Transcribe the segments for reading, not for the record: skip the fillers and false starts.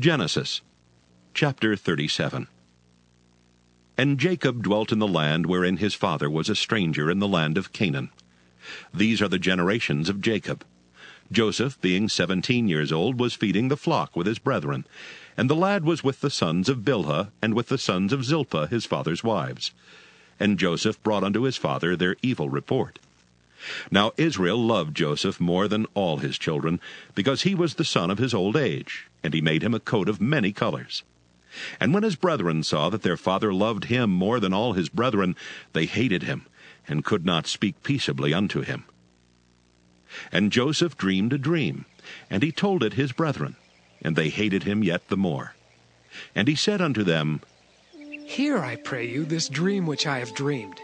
Genesis chapter 37. And Jacob dwelt in the land wherein his father was a stranger, in the land of Canaan. These are the generations of Jacob. Joseph, being 17 years old, was feeding the flock with his brethren, and the lad was with the sons of Bilhah, and with the sons of Zilpah his father's wives. And Joseph brought unto his father their evil report. Now Israel loved Joseph more than all his children, because he was the son of his old age, and he made him a coat of many colors. And when his brethren saw that their father loved him more than all his brethren, they hated him, and could not speak peaceably unto him. And Joseph dreamed a dream, and he told it his brethren, and they hated him yet the more. And he said unto them, Hear, I pray you, this dream which I have dreamed.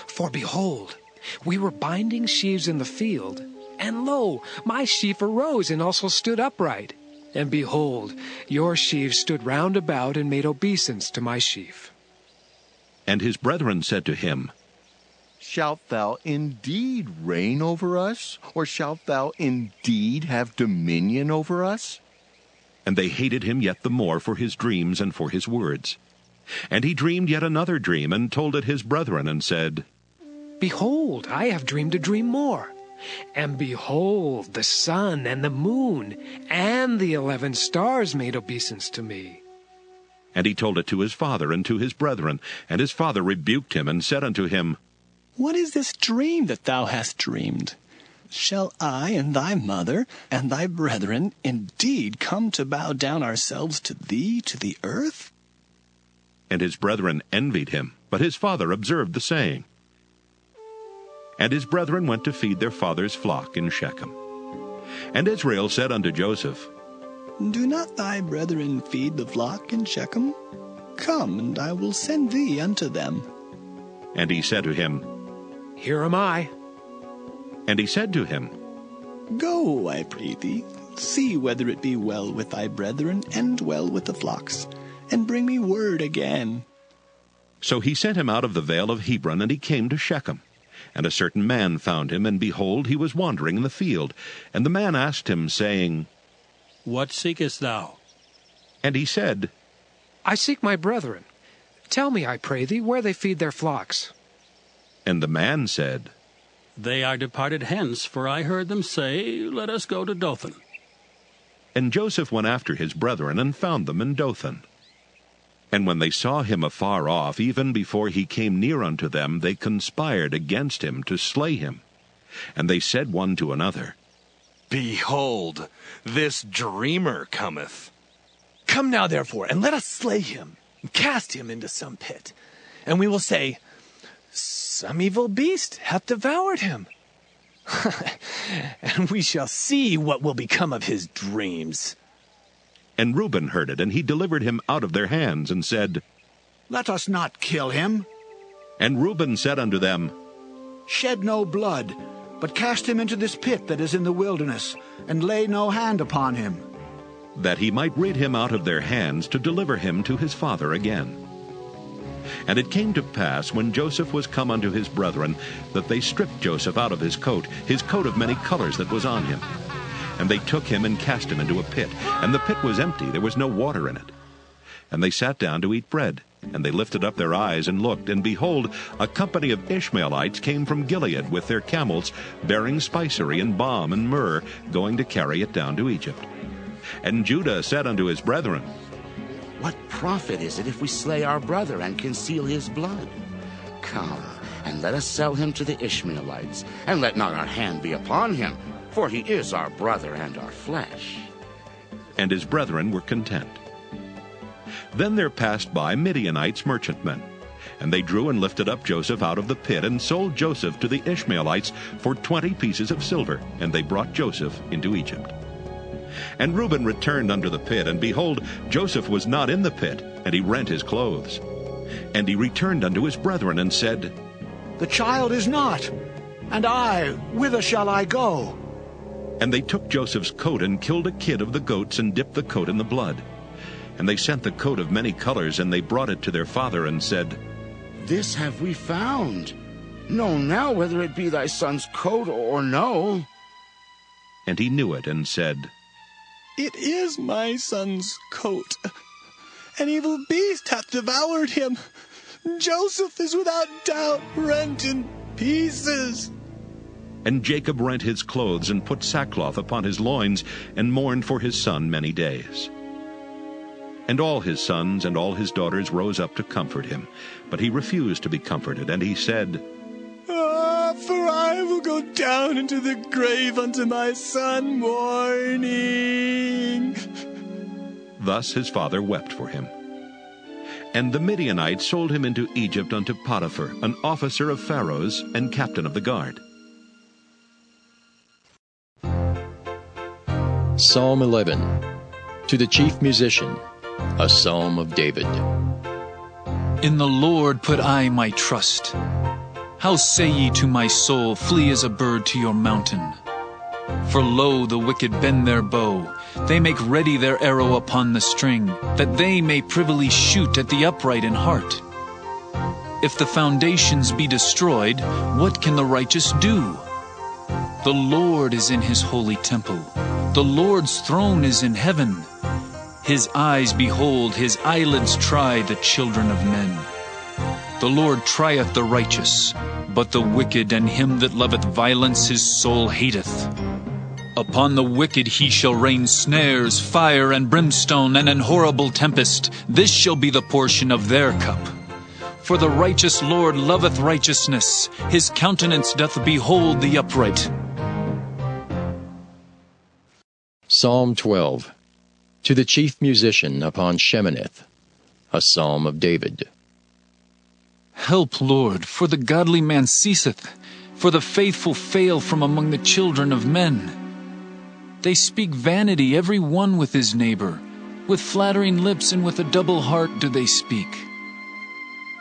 For behold, we were binding sheaves in the field, and lo, my sheaf arose and also stood upright. And behold, your sheaves stood round about and made obeisance to my sheaf. And his brethren said to him, Shalt thou indeed reign over us, or shalt thou indeed have dominion over us? And they hated him yet the more for his dreams and for his words. And he dreamed yet another dream, and told it his brethren, and said, Behold, I have dreamed a dream more. And behold, the sun and the moon and the 11 stars made obeisance to me. And he told it to his father and to his brethren. And his father rebuked him, and said unto him, What is this dream that thou hast dreamed? Shall I and thy mother and thy brethren indeed come to bow down ourselves to thee to the earth? And his brethren envied him, but his father observed the saying. And his brethren went to feed their father's flock in Shechem. And Israel said unto Joseph, Do not thy brethren feed the flock in Shechem? Come, and I will send thee unto them. And he said to him, Here am I. And he said to him, Go, I pray thee, see whether it be well with thy brethren, and well with the flocks, and bring me word again. So he sent him out of the vale of Hebron, and he came to Shechem. And a certain man found him, and behold, he was wandering in the field. And the man asked him, saying, What seekest thou? And he said, I seek my brethren. Tell me, I pray thee, where they feed their flocks. And the man said, They are departed hence, for I heard them say, Let us go to Dothan. And Joseph went after his brethren, and found them in Dothan. And when they saw him afar off, even before he came near unto them, they conspired against him to slay him. And they said one to another, Behold, this dreamer cometh. Come now, therefore, and let us slay him, and cast him into some pit. And we will say, Some evil beast hath devoured him. And we shall see what will become of his dreams. And Reuben heard it, and he delivered him out of their hands, and said, Let us not kill him. And Reuben said unto them, Shed no blood, but cast him into this pit that is in the wilderness, and lay no hand upon him. that he might rid him out of their hands, to deliver him to his father again. And it came to pass, when Joseph was come unto his brethren, that they stripped Joseph out of his coat of many colors that was on him. And they took him and cast him into a pit, and the pit was empty, there was no water in it. And they sat down to eat bread, and they lifted up their eyes and looked, and behold, a company of Ishmaelites came from Gilead with their camels, bearing spicery and balm and myrrh, going to carry it down to Egypt. And Judah said unto his brethren, What profit is it if we slay our brother and conceal his blood? Come, and let us sell him to the Ishmaelites, and let not our hand be upon him, for he is our brother and our flesh. And his brethren were content. Then there passed by Midianites merchantmen, and they drew and lifted up Joseph out of the pit, and sold Joseph to the Ishmaelites for 20 pieces of silver, and they brought Joseph into Egypt. And Reuben returned unto the pit, and behold, Joseph was not in the pit, and he rent his clothes. And he returned unto his brethren, and said, The child is not, and I, whither shall I go? And they took Joseph's coat, and killed a kid of the goats, and dipped the coat in the blood. And they sent the coat of many colors, and they brought it to their father, and said, This have we found. Know now whether it be thy son's coat or no. And he knew it, and said, It is my son's coat. An evil beast hath devoured him. Joseph is without doubt rent in pieces. And Jacob rent his clothes and put sackcloth upon his loins, and mourned for his son many days. And all his sons and all his daughters rose up to comfort him. But he refused to be comforted, and he said, For I will go down into the grave unto my son mourning. Thus his father wept for him. And the Midianites sold him into Egypt unto Potiphar, an officer of Pharaoh's and captain of the guard. Psalm 11. To the chief musician, a psalm of David. In the Lord put I my trust. How say ye to my soul, flee as a bird to your mountain? For lo, the wicked bend their bow, they make ready their arrow upon the string, that they may privily shoot at the upright in heart. If the foundations be destroyed, what can the righteous do? The Lord is in his holy temple. The Lord's throne is in heaven. His eyes behold, his eyelids try the children of men. The Lord trieth the righteous, but the wicked and him that loveth violence his soul hateth. Upon the wicked he shall rain snares, fire and brimstone, and an horrible tempest. This shall be the portion of their cup. For the righteous Lord loveth righteousness. His countenance doth behold the upright. Psalm 12. To the chief musician upon Sheminith, a psalm of David. Help, Lord, for the godly man ceaseth, for the faithful fail from among the children of men. They speak vanity, every one with his neighbor. With flattering lips and with a double heart do they speak.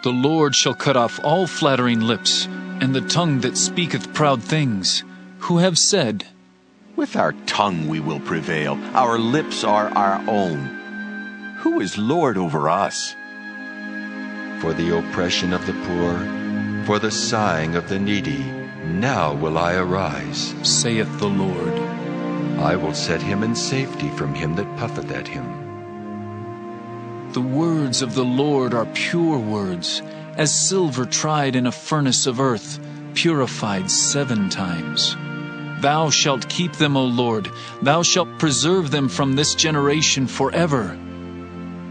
The Lord shall cut off all flattering lips, and the tongue that speaketh proud things, who have said, With our tongue we will prevail. Our lips are our own. Who is Lord over us? For the oppression of the poor, for the sighing of the needy, now will I arise, saith the Lord. I will set him in safety from him that puffeth at him. The words of the Lord are pure words, as silver tried in a furnace of earth, purified 7 times. Thou shalt keep them, O Lord, thou shalt preserve them from this generation forever.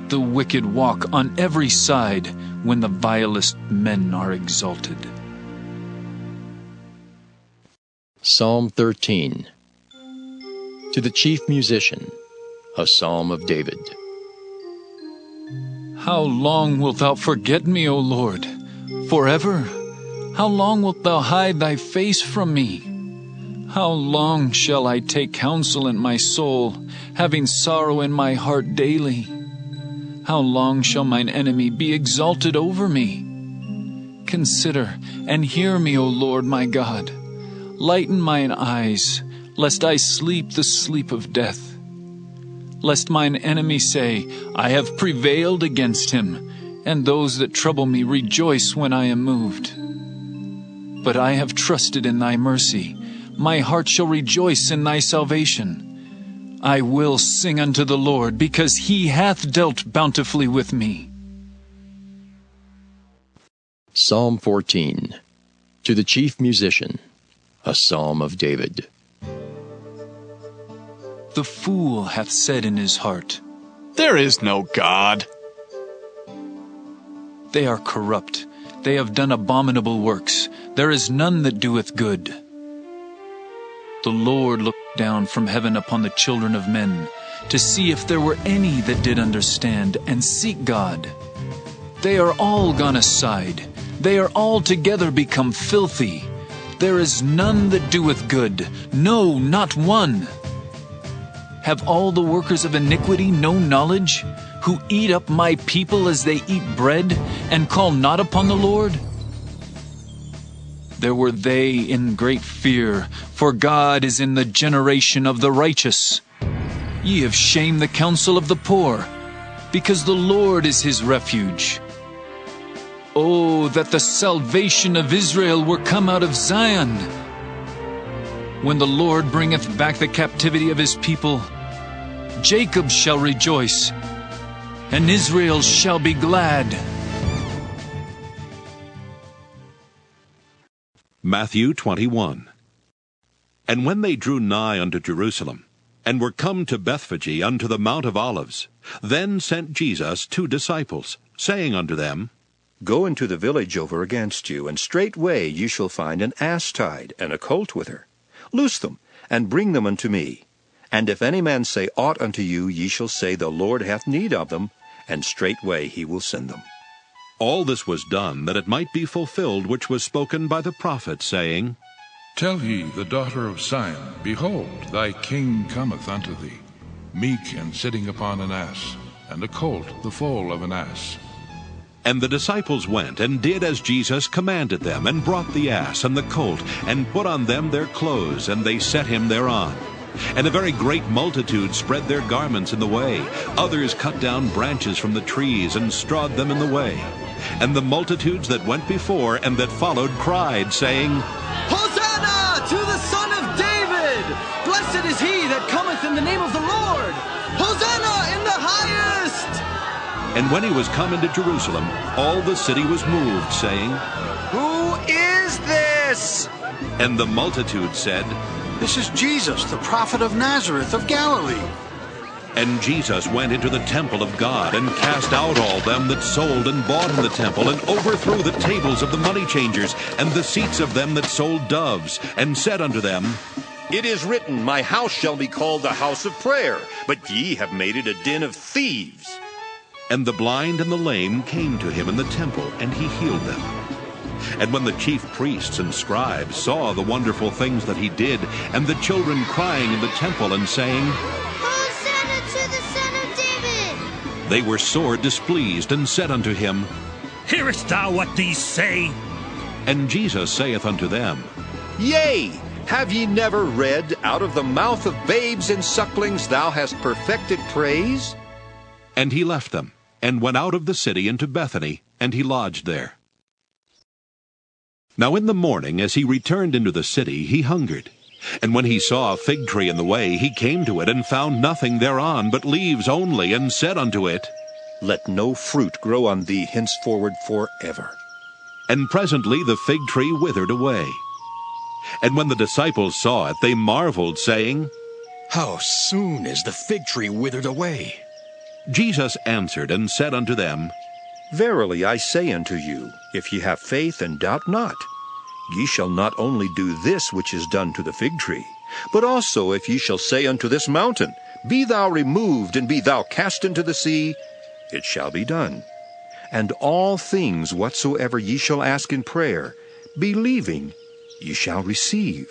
The wicked walk on every side when the vilest men are exalted. Psalm 13. To the chief musician, a psalm of David. How long wilt thou forget me, O Lord? Forever? How long wilt thou hide thy face from me? How long shall I take counsel in my soul, having sorrow in my heart daily? How long shall mine enemy be exalted over me? Consider and hear me, O Lord my God. Lighten mine eyes, lest I sleep the sleep of death. Lest mine enemy say, I have prevailed against him, and those that trouble me rejoice when I am moved. But I have trusted in thy mercy. My heart shall rejoice in thy salvation. I will sing unto the Lord, because he hath dealt bountifully with me. Psalm 14. To the chief musician, a psalm of David. The fool hath said in his heart, There is no God. They are corrupt. They have done abominable works. There is none that doeth good. The Lord looked down from heaven upon the children of men, to see if there were any that did understand and seek God. They are all gone aside. They are altogether become filthy. There is none that doeth good, no, not one. Have all the workers of iniquity no knowledge, who eat up my people as they eat bread, and call not upon the Lord? There were they in great fear, for God is in the generation of the righteous. Ye have shamed the counsel of the poor, because the Lord is his refuge. Oh, that the salvation of Israel were come out of Zion! When the Lord bringeth back the captivity of his people, Jacob shall rejoice, and Israel shall be glad. Matthew 21. And when they drew nigh unto Jerusalem, and were come to Bethphage unto the Mount of Olives, then sent Jesus 2 disciples, saying unto them, Go into the village over against you, and straightway ye shall find an ass tied, and a colt with her. Loose them, and bring them unto me. And if any man say aught unto you, ye shall say, The Lord hath need of them, and straightway he will send them. All this was done, that it might be fulfilled which was spoken by the prophet, saying, Tell ye the daughter of Sion, Behold, thy king cometh unto thee, meek and sitting upon an ass, and a colt the foal of an ass. And the disciples went, and did as Jesus commanded them, and brought the ass and the colt, and put on them their clothes, and they set him thereon. And a very great multitude spread their garments in the way. Others cut down branches from the trees, and strawed them in the way. And the multitudes that went before and that followed cried, saying, Hosanna to the Son of David! Blessed is he that cometh in the name of the Lord! Hosanna in the highest! And when he was come into Jerusalem, all the city was moved, saying, Who is this? And the multitude said, This is Jesus, the prophet of Nazareth of Galilee. And Jesus went into the temple of God, and cast out all them that sold and bought in the temple, and overthrew the tables of the money changers, and the seats of them that sold doves, and said unto them, It is written, My house shall be called the house of prayer, but ye have made it a den of thieves. And the blind and the lame came to him in the temple, and he healed them. And when the chief priests and scribes saw the wonderful things that he did, and the children crying in the temple and saying, Hosanna to the Son of David! They were sore displeased, and said unto him, Hearest thou what these say? And Jesus saith unto them, Yea, have ye never read, Out of the mouth of babes and sucklings thou hast perfected praise? And he left them, and went out of the city into Bethany, and he lodged there. Now in the morning, as he returned into the city, he hungered. And when he saw a fig tree in the way, he came to it, and found nothing thereon but leaves only, and said unto it, Let no fruit grow on thee henceforward forever. And presently the fig tree withered away. And when the disciples saw it, they marveled, saying, How soon is the fig tree withered away? Jesus answered and said unto them, Verily I say unto you, if ye have faith and doubt not, ye shall not only do this which is done to the fig tree, but also if ye shall say unto this mountain, Be thou removed, and be thou cast into the sea, it shall be done. And all things whatsoever ye shall ask in prayer, believing, ye shall receive.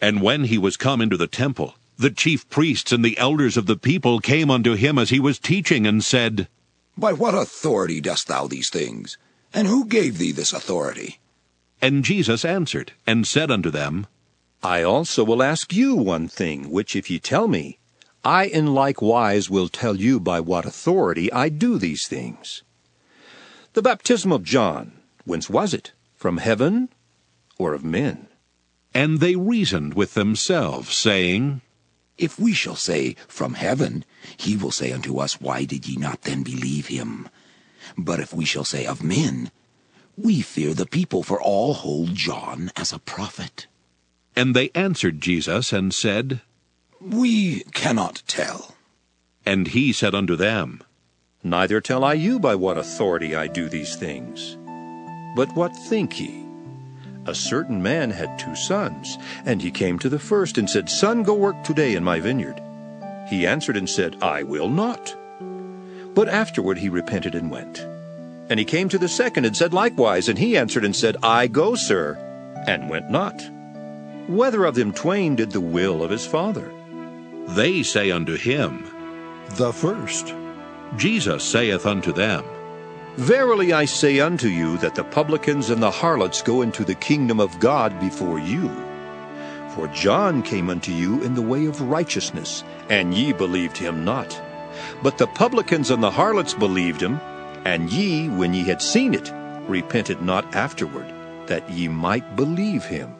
And when he was come into the temple, the chief priests and the elders of the people came unto him as he was teaching, and said, By what authority dost thou these things? And who gave thee this authority? And Jesus answered and said unto them, I also will ask you one thing, which if ye tell me, I in like wise will tell you by what authority I do these things. The baptism of John, whence was it? From heaven or of men? And they reasoned with themselves, saying, If we shall say, From heaven, he will say unto us, Why did ye not then believe him? But if we shall say, Of men, we fear the people, for all hold John as a prophet. And they answered Jesus, and said, We cannot tell. And he said unto them, Neither tell I you by what authority I do these things. But what think ye? A certain man had 2 sons, and he came to the first, and said, Son, go work today in my vineyard. He answered and said, I will not. But afterward he repented and went. And he came to the second, and said likewise, and he answered and said, I go, sir, and went not. Whether of them twain did the will of his father? They say unto him, The first. Jesus saith unto them, Verily I say unto you, that the publicans and the harlots go into the kingdom of God before you. For John came unto you in the way of righteousness, and ye believed him not. But the publicans and the harlots believed him, and ye, when ye had seen it, repented not afterward, that ye might believe him.